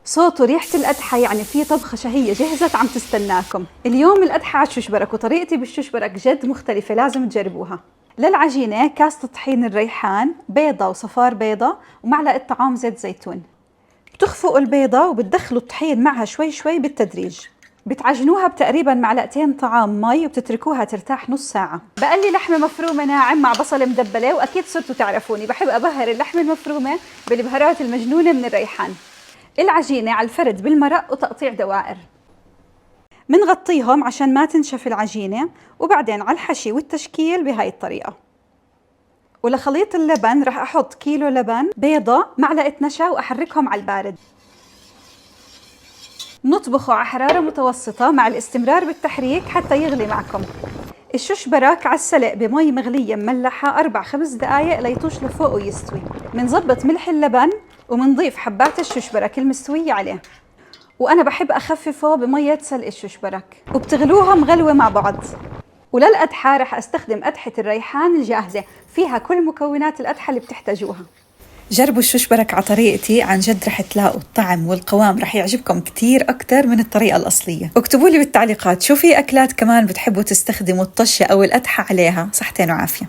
صوت وريحة القدحة يعني في طبخة شهية جهزت عم تستناكم. اليوم القدحة على الششبرك، وطريقتي بالششبرك جد مختلفة، لازم تجربوها. للعجينة كاسة طحين الريحان، بيضة وصفار بيضة، ومعلقة طعام زيت زيتون. بتخفقوا البيضة وبتدخلوا الطحين معها شوي شوي بالتدريج. بتعجنوها بتقريبا معلقتين طعام مي وبتتركوها ترتاح نص ساعة. بقلي لحمة مفرومة ناعم مع بصل مدبلة، وأكيد صرتوا تعرفوني بحب أبهر اللحمة المفرومة بالبهارات المجنونة من الريحان. العجينة على الفرد بالمرق وتقطيع دوائر. منغطيهم عشان ما تنشف العجينة، وبعدين على الحشي والتشكيل بهاي الطريقة. ولخليط اللبن رح أحط كيلو لبن، بيضة، معلقة نشا، وأحركهم على البارد. نطبخه على حرارة متوسطة مع الاستمرار بالتحريك حتى يغلي معكم. الششبرك على السلق بمي مغلية مملحة 4-5 دقايق ليطوش لفوق ويستوي. منظبط ملح اللبن ومنضيف حبات الششبرك المستوية عليه، وأنا بحب أخففه بمية سلق الششبرك، وبتغلوهم غلوة مع بعض. وللقدحة رح أستخدم قدحة الريحان الجاهزة، فيها كل مكونات القدحة اللي بتحتاجوها. جربوا الششبرك على طريقتي، عن جد رح تلاقوا الطعم والقوام رح يعجبكم كتير أكتر من الطريقة الأصلية. واكتبوا لي بالتعليقات شو في أكلات كمان بتحبوا تستخدموا الطشة أو القدحة عليها. صحتين وعافية.